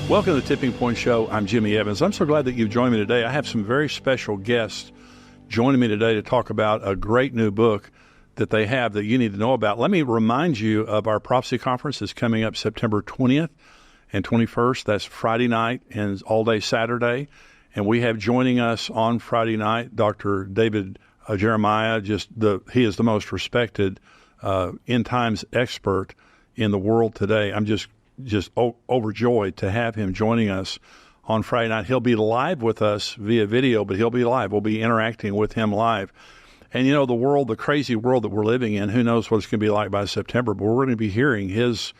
Welcome to the Tipping Point Show. I'm Jimmy Evans. I'm so glad that you've joined me today. I have some very special guests joining me today to talk about a great new book that they have that you need to know about. Let me remind you of our prophecy conference that's coming up September 20th and 21st. That's Friday night and all day Saturday. And we have joining us on Friday night, Dr. David Jeremiah. He is the most respected end times expert in the world today. I'm just overjoyed to have him joining us on Friday night. He'll be live with us via video, but he'll be live. We'll be interacting with him live. And, the crazy world that we're living in, who knows what it's going to be like by September, but we're going to be hearing his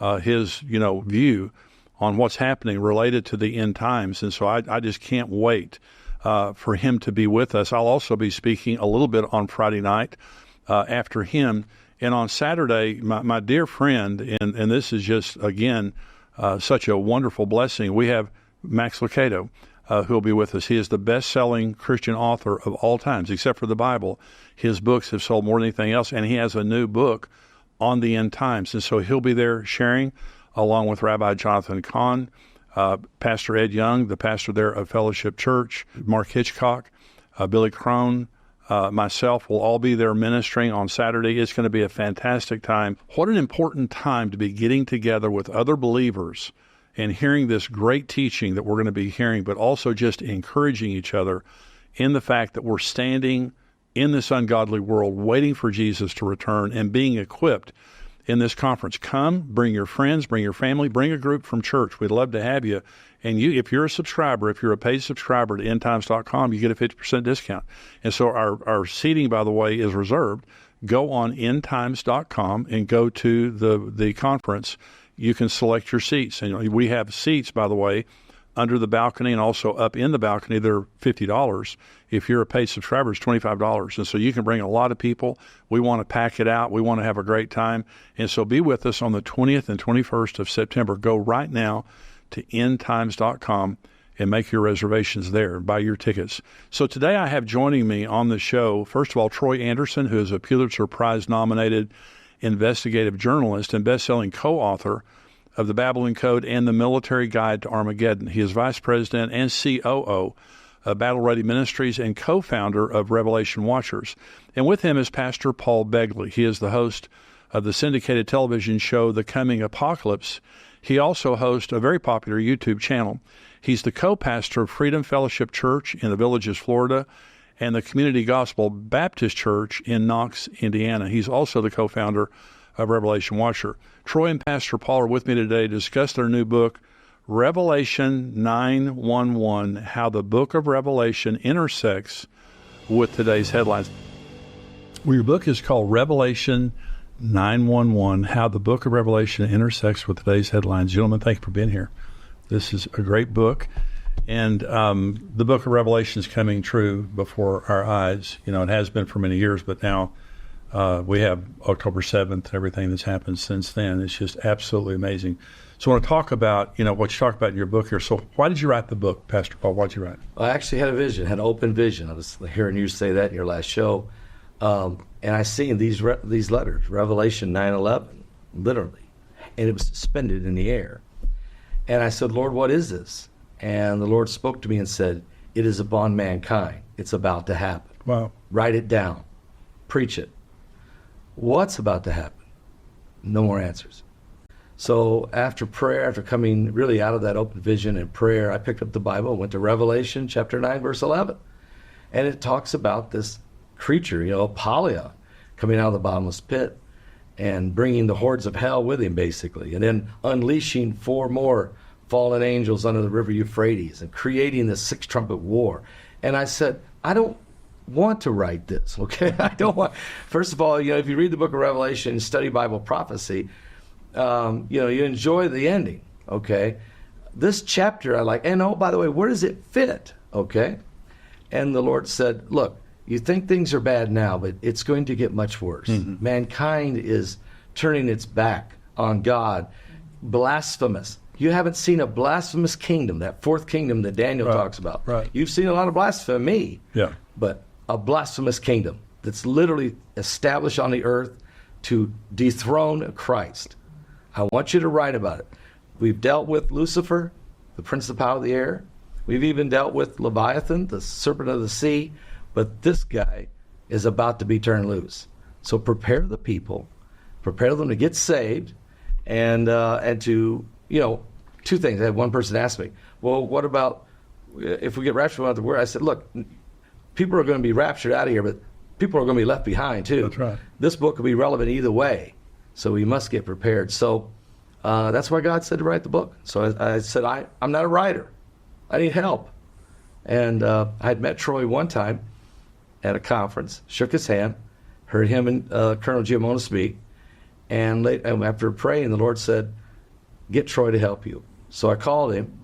view on what's happening related to the end times. And so I just can't wait for him to be with us. I'll also be speaking a little bit on Friday night after him. And on Saturday, my dear friend, and this is just, again, such a wonderful blessing, we have Max Lucado, who will be with us. He is the best-selling Christian author of all times, except for the Bible. His books have sold more than anything else, and he has a new book on the end times. And so he'll be there sharing, along with Rabbi Jonathan Cahn, Pastor Ed Young, the pastor there of Fellowship Church, Mark Hitchcock, Billy Crone, myself will all be there ministering on Saturday. It's going to be a fantastic time. What an important time to be getting together with other believers and hearing this great teaching that we're going to be hearing, but also just encouraging each other in the fact that we're standing in this ungodly world waiting for Jesus to return and being equipped in this conference. Come, bring your friends, bring your family, bring a group from church. We'd love to have you. And if you're a subscriber, if you're a paid subscriber to endtimes.com, you get a 50% discount. And so our seating, by the way, is reserved. Go on endtimes.com and go to the conference. You can select your seats. And we have seats, by the way, under the balcony and also up in the balcony. They're $50. If you're a paid subscriber, it's $25. And so you can bring a lot of people. We want to pack it out. We want to have a great time. And so be with us on the 20th and 21st of September. Go right now to endtimes.com and make your reservations there, buy your tickets. So today I have joining me on the show, first of all, Troy Anderson, who is a Pulitzer Prize-nominated investigative journalist and best-selling co-author of The Babylon Code and The Military Guide to Armageddon. He is vice president and COO of Battle Ready Ministries and co-founder of Revelation Watchers. And with him is Pastor Paul Begley. He is the host of the syndicated television show The Coming Apocalypse. He also hosts a very popular YouTube channel. He's the co-pastor of Freedom Fellowship Church in the Villages, Florida, and the Community Gospel Baptist Church in Knox, Indiana. He's also the co-founder of Revelation Watcher. Troy and Pastor Paul are with me today to discuss their new book, Revelation 9:11, How the Book of Revelation Intersects with Today's Headlines. Well, your book is called Revelation 9:11, How the Book of Revelation Intersects with Today's Headlines. Gentlemen, thank you for being here. This is a great book. And the book of Revelation is coming true before our eyes. It has been for many years, but now we have October 7th, everything that's happened since then. It's just absolutely amazing. So I want to talk about, what you talk about in your book here. So why did you write the book, Pastor Paul? Why did you write it? I actually had a vision, had an open vision. I was hearing you say that in your last show. And I seen these letters, Revelation 9:11, literally. And it was suspended in the air. And I said, Lord, what is this? And the Lord spoke to me and said, it is upon mankind. It's about to happen. Wow. Write it down. Preach it. What's about to happen? No more answers. So after prayer, after coming really out of that open vision and prayer, I picked up the Bible, went to Revelation chapter 9, verse 11. And it talks about this creature, Apollyon, coming out of the bottomless pit and bringing the hordes of hell with him, basically, and then unleashing 4 more fallen angels under the river Euphrates and creating the 6th trumpet war. And I said, I don't want to write this, okay? I don't want. First of all, if you read the book of Revelation and study Bible prophecy, you enjoy the ending, okay? This chapter I like, and by the way, where does it fit, okay? And the Lord said, look, you think things are bad now, but it's going to get much worse. Mm-hmm. Mankind is turning its back on God, blasphemous. You haven't seen a blasphemous kingdom, that 4th kingdom that Daniel talks about. Right. You've seen a lot of blasphemy, but a blasphemous kingdom that's literally established on the earth to dethrone Christ. I want you to write about it. We've dealt with Lucifer. the prince of the power of the air. We've even dealt with Leviathan, the serpent of the sea. But this guy is about to be turned loose. So prepare the people, prepare them to get saved, and to, two things. I had one person ask me, well, what about if we get raptured out the word? I said, look, people are going to be raptured out of here, but people are going to be left behind too. That's right. This book will be relevant either way, so we must get prepared. So that's why God said to write the book. So I said, I'm not a writer. I need help. And I had met Troy one time at a conference, shook his hand, heard him and Colonel Giammona speak, and after praying, the Lord said, get Troy to help you. So I called him.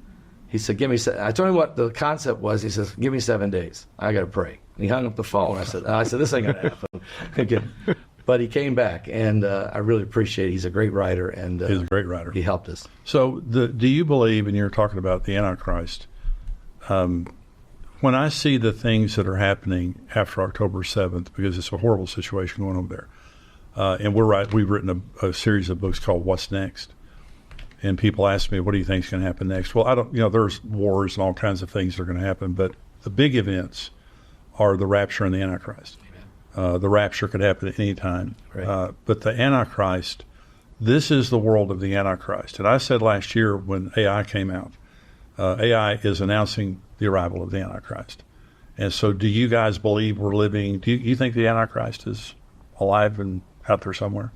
He said, I told him what the concept was. He says, give me 7 days. I got to pray. And he hung up the phone. I said, this ain't going to happen. Again. But he came back, and I really appreciate it. He's a great writer. And he's a great writer. He helped us. So do you believe, and you're talking about the Antichrist, when I see the things that are happening after October 7th, because it's a horrible situation going over there, and we've written a series of books called What's Next? And people ask me, what do you think is going to happen next? Well, I don't, there's wars and all kinds of things that are going to happen, but the big events are the rapture and the Antichrist. The rapture could happen at any time. Right. But the Antichrist, this is the world of the Antichrist. And I said last year when AI came out, AI is announcing the arrival of the Antichrist. And so do you guys believe we're living, do you think the Antichrist is alive and out there somewhere?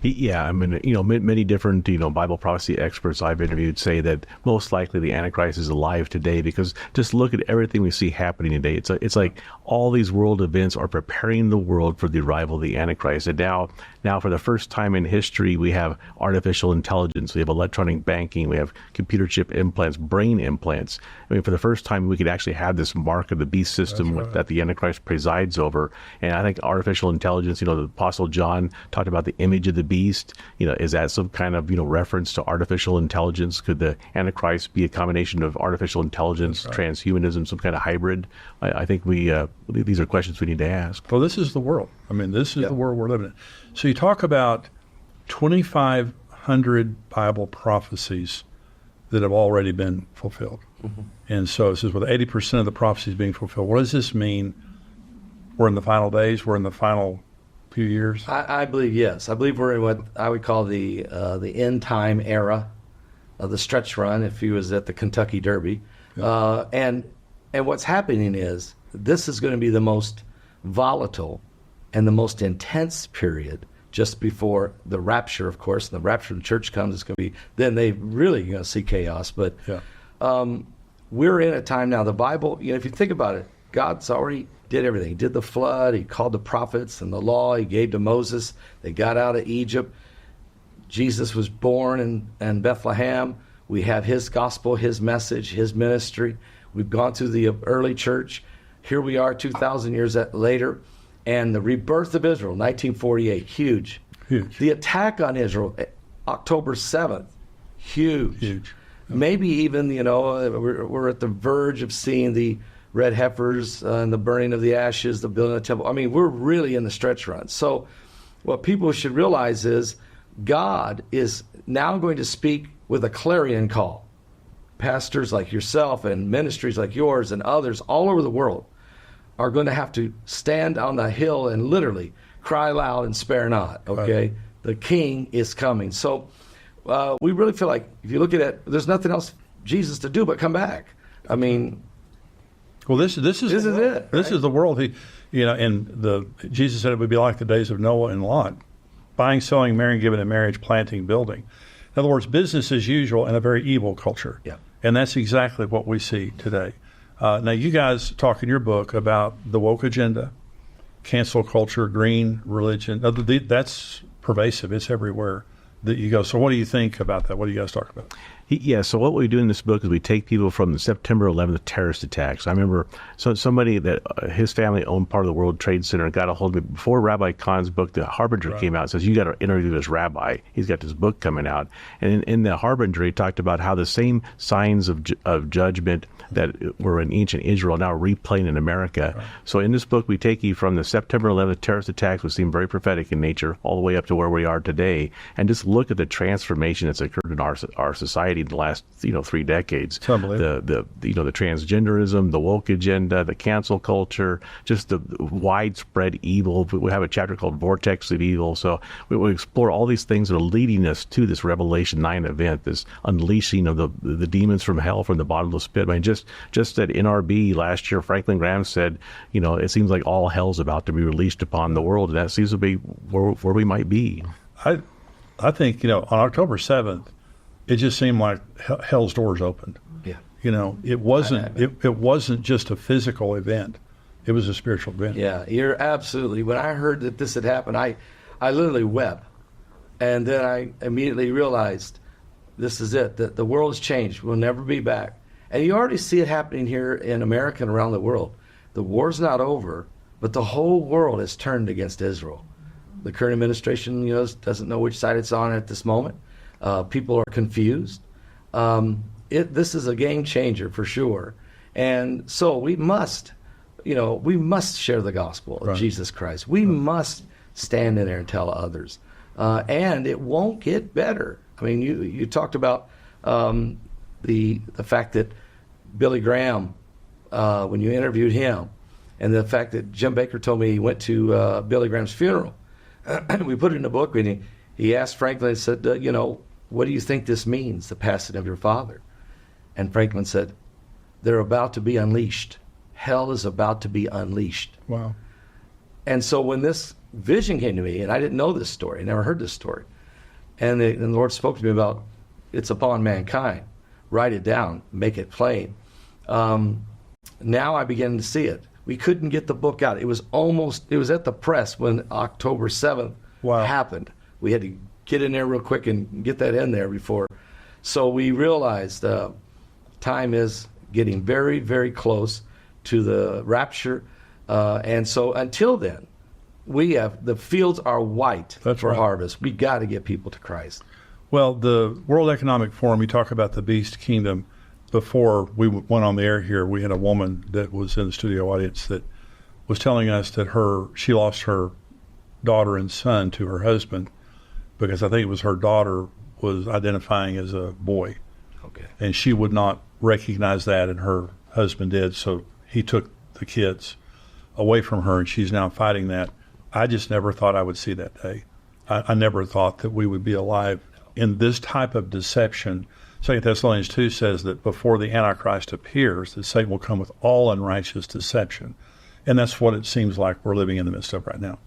Yeah, I mean, many different, Bible prophecy experts I've interviewed say that most likely the Antichrist is alive today, because just look at everything we see happening today. It's like all these world events are preparing the world for the arrival of the Antichrist. And now for the first time in history, we have artificial intelligence, we have electronic banking, we have computer chip implants, brain implants. I mean, for the first time, we could actually have this mark of the beast system that the Antichrist presides over. And I think artificial intelligence, the Apostle John talked about the image of the beast. Is that some kind of, reference to artificial intelligence? Could the Antichrist be a combination of artificial intelligence, transhumanism, some kind of hybrid? I think these are questions we need to ask. Well, this is the world. I mean, this is the world we're living in. So you talk about 2,500 Bible prophecies that have already been fulfilled. Mm-hmm. And so it says with 80% of the prophecies being fulfilled. What does this mean? We're in the final days? We're in the final few years? I believe, yes. I believe we're in what I would call the end time era of the stretch run, if he was at the Kentucky Derby. Yeah. And what's happening is this is going to be the most volatile and the most intense period just before the rapture, of course. And the rapture of the church comes, it's going to be, then they really going to see chaos. But we're in a time now, the Bible, if you think about it, God's already did everything. He did the flood, he called the prophets and the law, he gave to Moses. They got out of Egypt. Jesus was born in Bethlehem. We have his gospel, his message, his ministry. We've gone through the early church. Here we are 2,000 years later. And the rebirth of Israel, 1948, huge. The attack on Israel, October 7th, huge. Maybe even, we're at the verge of seeing the red heifers and the burning of the ashes, the building of the temple. I mean, we're really in the stretch run. So what people should realize is God is now going to speak with a clarion call. Pastors like yourself and ministries like yours and others all over the world are going to have to stand on the hill and literally cry loud and spare not, okay? Right. The king is coming. So we really feel like, if you look at it, there's nothing else Jesus to do but come back. I mean... Well, this is it. Right? This is the world. Jesus said it would be like the days of Noah and Lot, buying, selling, marrying, giving in marriage, planting, building. In other words, business as usual in a very evil culture. Yeah. And that's exactly what we see today. Now, you guys talk in your book about the woke agenda, cancel culture, green religion. That's pervasive. It's everywhere that you go. So what do you think about that? What do you guys talk about? Yeah, so what we do in this book is we take people from the September 11th terrorist attacks. I remember somebody that his family owned part of the World Trade Center got a hold of me before Rabbi Kahn's book, The Harbinger, came out. It says, you got to interview this rabbi. He's got this book coming out. And in The Harbinger, he talked about how the same signs of judgment that were in ancient Israel now replaying in America. Right. So in this book, we take you from the September 11th terrorist attacks, which seem very prophetic in nature, all the way up to where we are today, and just look at the transformation that's occurred in our society in the last 3 decades. It's unbelievable. The transgenderism, the woke agenda, the cancel culture, just the widespread evil. We have a chapter called Vortex of Evil. So we explore all these things that are leading us to this Revelation 9 event, this unleashing of the demons from hell, from the bottomless pit. I mean, just at NRB last year, Franklin Graham said, it seems like all hell's about to be released upon the world, and that seems to be where we might be. I think, on October 7th, it just seemed like hell's doors opened. Yeah. It wasn't just a physical event. It was a spiritual event. Yeah, you're absolutely. When I heard that this had happened, I literally wept. And then I immediately realized this is it, that the world has changed. We'll never be back. And you already see it happening here in America and around the world. The war's not over, but the whole world has turned against Israel. The current administration, doesn't know which side it's on at this moment. People are confused. This is a game changer for sure. And so we must share the gospel of Jesus Christ. We must stand in there and tell others. And it won't get better. I mean, you talked about the fact that Billy Graham, when you interviewed him, and the fact that Jim Baker told me he went to Billy Graham's funeral. We put it in a book, and he asked Franklin and said, what do you think this means, the passing of your father? And Franklin said, they're about to be unleashed. Hell is about to be unleashed. Wow. And so when this vision came to me, and I didn't know this story, I never heard this story, and the Lord spoke to me about, it's upon mankind. Write it down, make it plain. Now I began to see it. We couldn't get the book out. It was at the press when October 7th happened. We had to get in there real quick and get that in there before. So we realized time is getting very, very close to the rapture. And so until then, the fields are white for harvest. We got to get people to Christ. Well, the World Economic Forum, you talk about the beast kingdom. Before we went on the air here, we had a woman that was in the studio audience that was telling us that she lost her daughter and son to her husband because I think it was her daughter was identifying as a boy. Okay. And she would not recognize that, and her husband did, so he took the kids away from her, and she's now fighting that. I just never thought I would see that day. I never thought that we would be alive in this type of deception. 2 Thessalonians 2 says that before the Antichrist appears, that Satan will come with all unrighteous deception. And that's what it seems like we're living in the midst of right now.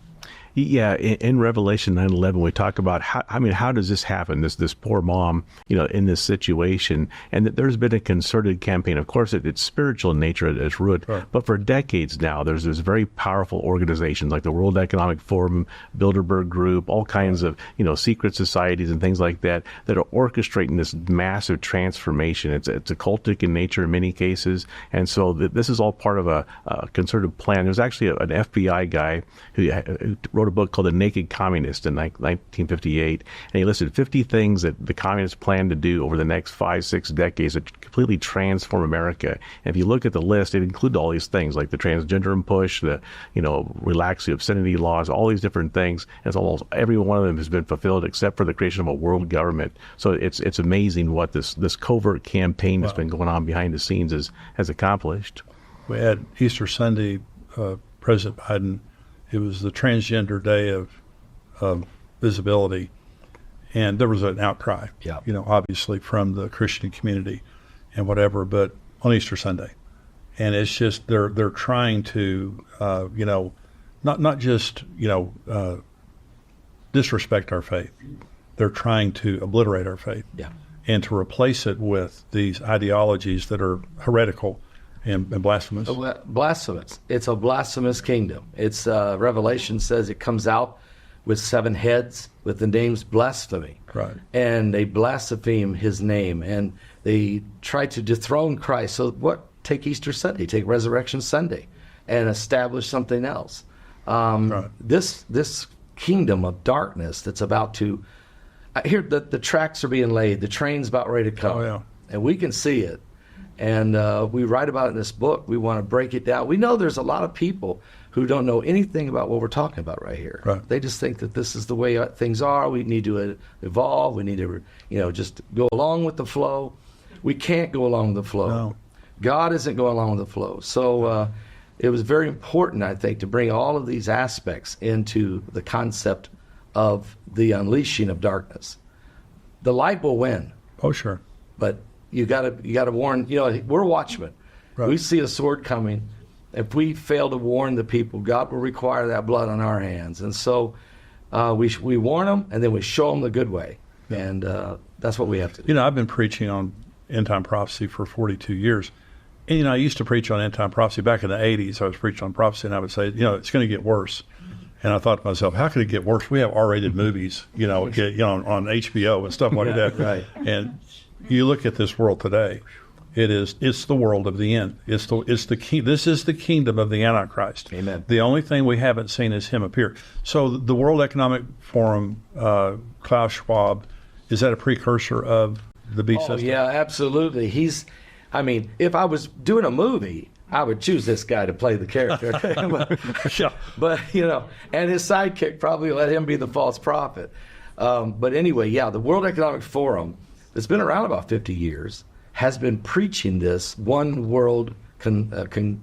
Yeah, in Revelation 9:11, we talk about how does this happen? This poor mom, in this situation, and that there's been a concerted campaign. Of course, it's spiritual in nature at its root, but for decades now, there's very powerful organizations like the World Economic Forum, Bilderberg Group, all kinds of secret societies and things like that are orchestrating this massive transformation. It's occultic in nature in many cases, and so this is all part of a concerted plan. There's actually an FBI guy who wrote a book called The Naked Communist in 1958, and he listed 50 things that the communists plan to do over the next 5-6 decades to completely transform America. And if you look at the list, it included all these things like the transgender push, the relax the obscenity laws, all these different things. And it's almost every one of them has been fulfilled except for the creation of a world government. So it's amazing what this covert campaign that's been going on behind the scenes has accomplished. We had Easter Sunday, President Biden. It was the transgender day of visibility, and there was an outcry, obviously from the Christian community and whatever, but on Easter Sunday. And it's just they're trying to, not just, disrespect our faith. They're trying to obliterate our faith and to replace it with these ideologies that are heretical and blasphemous. Blasphemous. It's a blasphemous kingdom. It's Revelation says it comes out with 7 heads with the names blasphemy. Right. And they blaspheme his name, and they try to dethrone Christ. So take Easter Sunday, take Resurrection Sunday, and establish something else. This kingdom of darkness that's about to, I hear that the tracks are being laid, the train's about ready to come. Oh, yeah. And we can see it. And we write about it in this book. We want to break it down. We know there's a lot of people who don't know anything about what we're talking about right here. Right. They just think that this is the way things are. We need to evolve. We need to, just go along with the flow. We can't go along with the flow. No. God isn't going along with the flow. So it was very important, I think, to bring all of these aspects into the concept of the unleashing of darkness. The light will win, Oh, sure. but you got to warn. We're watchmen. Right. We see a sword coming. If we fail to warn the people, God will require that blood on our hands. And so we warn them, and then we show them the good way. Yeah. And that's what we have to do. I've been preaching on end-time prophecy for 42 years. And, I used to preach on end-time prophecy. Back in the 80s, I was preaching on prophecy, and I would say, it's going to get worse. And I thought to myself, how could it get worse? We have R-rated movies, on HBO and stuff like that. Right. And you look at this world today. It's the world of the end. This is the kingdom of the Antichrist. Amen. The only thing we haven't seen is him appear. So the World Economic Forum, Klaus Schwab, is that a precursor of the beast system? Yeah, absolutely. If I was doing a movie, I would choose this guy to play the character. but and his sidekick probably let him be the false prophet. But anyway, the World Economic Forum, that's been around about 50 years, has been preaching this one world conglomerate.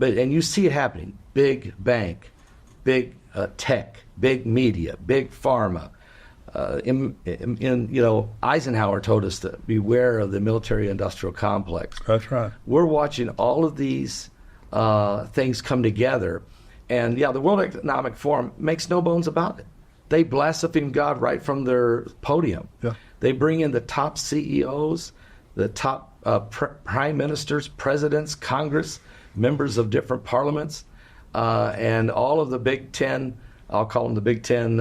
And you see it happening. Big bank, big tech, big media, big pharma. Eisenhower told us to beware of the military-industrial complex. That's right. We're watching all of these things come together. And, the World Economic Forum makes no bones about it. They blaspheme God right from their podium. Yeah. They bring in the top CEOs, the top prime ministers, presidents, Congress, members of different parliaments, and all of the Big Ten. I'll call them the Big Ten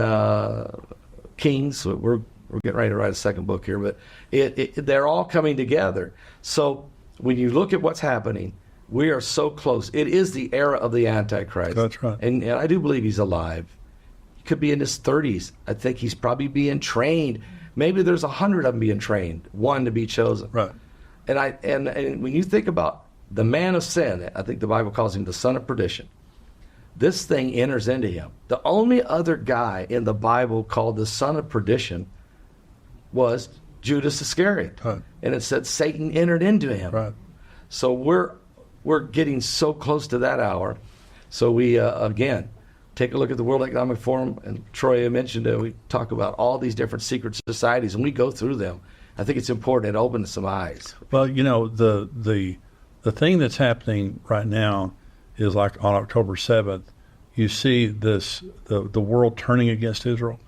kings. We're getting ready to write a second book here, but they're all coming together. So when you look at what's happening, we are so close. It is the era of the Antichrist. That's right. And I do believe he's alive. He could be in his 30s. I think he's probably being trained. Maybe there's 100 of them being trained, one to be chosen. Right. And when you think about the man of sin, I think the Bible calls him the son of perdition. This thing enters into him. The only other guy in the Bible called the son of perdition was Judas Iscariot. Right. And it said Satan entered into him. Right. So we're getting so close to that hour. So we, again, take a look at the World Economic Forum, and Troy mentioned it. We talk about all these different secret societies, and we go through them. I think it's important. It opens some eyes. Well, the thing that's happening right now is like on October 7th, you see the world turning against Israel.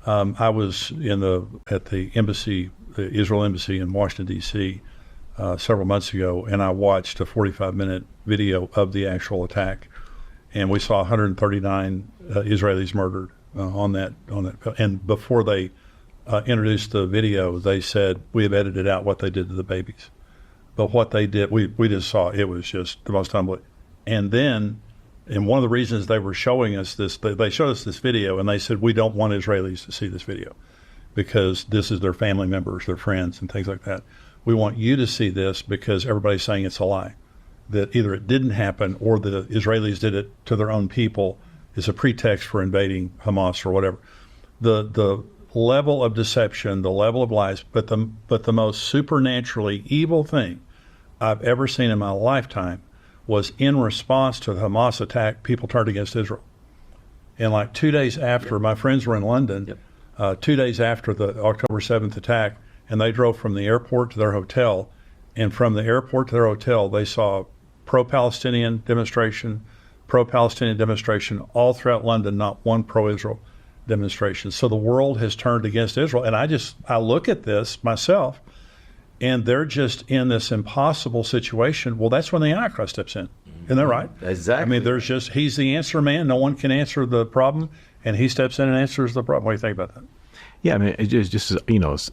I was at the embassy, the Israel embassy in Washington, D.C. Several months ago, and I watched a 45-minute video of the actual attack. And we saw 139 Israelis murdered on that. And before they introduced the video, they said, we have edited out what they did to the babies. But what they did, we just saw, it was just the most unbelievable. And then, and one of the reasons they were showing us this, they showed us this video, and they said, we don't want Israelis to see this video because this is their family members, their friends, and things like that. We want you to see this because everybody's saying it's a lie, that either it didn't happen or the Israelis did it to their own people is a pretext for invading Hamas or whatever. The level of deception, the level of lies, but the most supernaturally evil thing I've ever seen in my lifetime was in response to the Hamas attack, people turned against Israel. And like 2 days after, my friends were in London, 2 days after the October 7th attack, and they drove from the airport to their hotel, and from the airport to their hotel, they saw pro-Palestinian demonstration all throughout London, not one pro-Israel demonstration. So the world has turned against Israel. And I look at this myself, and they're just in this impossible situation. Well, that's when the Antichrist steps in. Isn't that right? Exactly. I mean, he's the answer man. No one can answer the problem, and he steps in and answers the problem. What do you think about that? Yeah, I mean, it's just,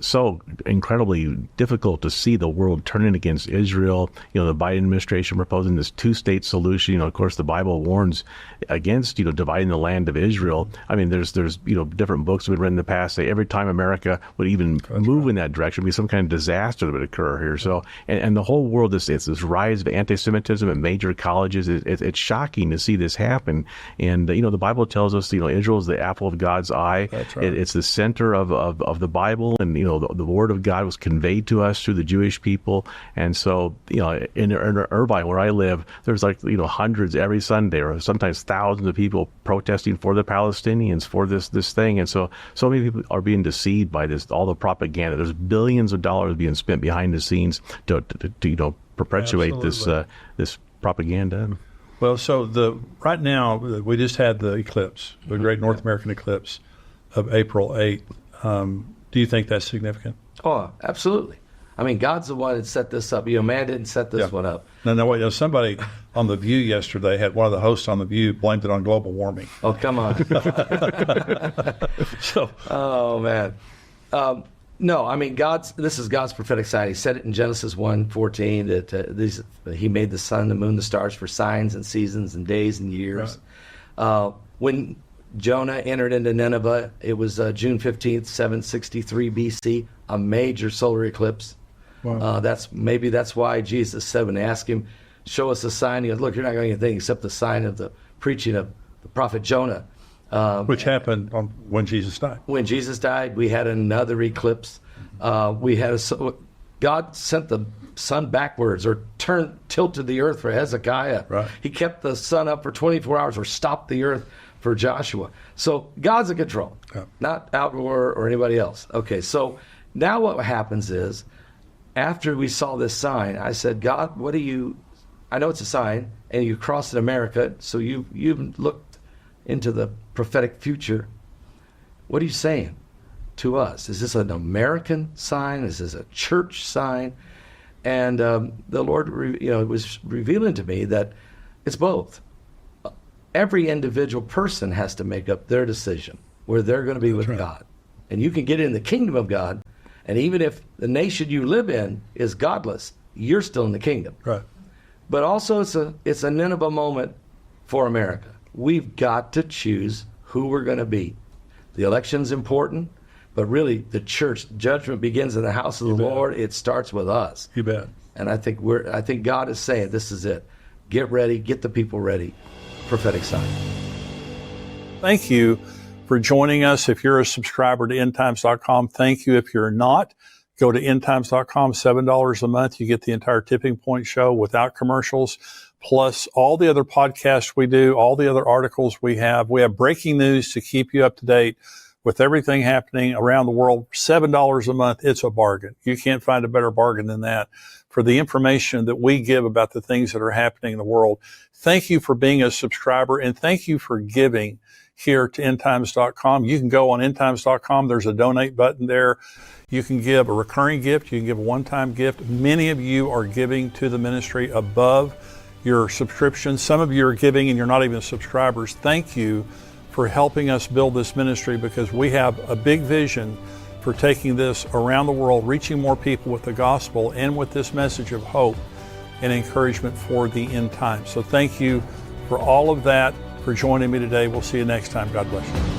so incredibly difficult to see the world turning against Israel. The Biden administration proposing this two-state solution. Of course, the Bible warns against, dividing the land of Israel. I mean, there's different books that we've read in the past say every time America would even move in that direction, would be some kind of disaster that would occur here. So, and the whole world, it's this rise of anti-Semitism at major colleges. It's shocking to see this happen. And, the Bible tells us, Israel is the apple of God's eye. That's right. It's the center of the Bible, and the Word of God was conveyed to us through the Jewish people. And so in Irvine, where I live, there's hundreds every Sunday, or sometimes thousands of people protesting for the Palestinians, for this thing. And so many people are being deceived by all the propaganda. There's billions of dollars being spent behind the scenes to perpetuate this propaganda. Well, so right now we just had the eclipse, the great North American eclipse of April 8th. Do you think that's significant? Oh, absolutely. I mean, God's the one that set this up. Man didn't set this one up. No, wait. Somebody on The View yesterday had one of the hosts on The View blamed it on global warming. Oh, come on. Oh, man. No, I mean, this is God's prophetic sign. He said it in Genesis 1:14 that He made the sun, the moon, the stars for signs and seasons and days and years. Right. When Jonah entered into Nineveh, it was June 15th, 763 BC, a major solar eclipse. Wow. That's why Jesus said when they asked him, show us a sign, he goes, look, you're not going to get anything except the sign of the preaching of the prophet Jonah. Which happened when Jesus died. When Jesus died, we had another eclipse. God sent the sun backwards, or tilted the earth for Hezekiah. Right. He kept the sun up for 24 hours, or stopped the earth for Joshua. So God's in control, not Outdoor or anybody else. Okay, so now what happens is, after we saw this sign, I said, God, I know it's a sign, and you crossed in America, so you've looked into the prophetic future. What are you saying to us? Is this an American sign? Is this a church sign? And the Lord, was revealing to me that it's both. Every individual person has to make up their decision where they're going to be with God. And you can get in the kingdom of God, and even if the nation you live in is godless, you're still in the kingdom. Right. But also it's a Nineveh moment for America. We've got to choose who we're going to be. The election's important, but really the church judgment begins in the house of the Lord. It starts with us. You bet. And I think God is saying, this is it. Get ready, get the people ready. Prophetic sign. Thank you for joining us. If you're a subscriber to endtimes.com, thank you. If you're not, go to endtimes.com, $7 a month. You get the entire Tipping Point show without commercials, plus all the other podcasts we do, all the other articles we have. We have breaking news to keep you up to date with everything happening around the world. $7 a month. It's a bargain. You can't find a better bargain than that for the information that we give about the things that are happening in the world. Thank you for being a subscriber, and thank you for giving here to endtimes.com. You can go on endtimes.com. There's a donate button there. You can give a recurring gift. You can give a one-time gift. Many of you are giving to the ministry above your subscription. Some of you are giving and you're not even subscribers. Thank you for helping us build this ministry, because we have a big vision for taking this around the world, reaching more people with the gospel and with this message of hope and encouragement for the end time. So thank you for all of that, for joining me today. We'll see you next time. God bless you.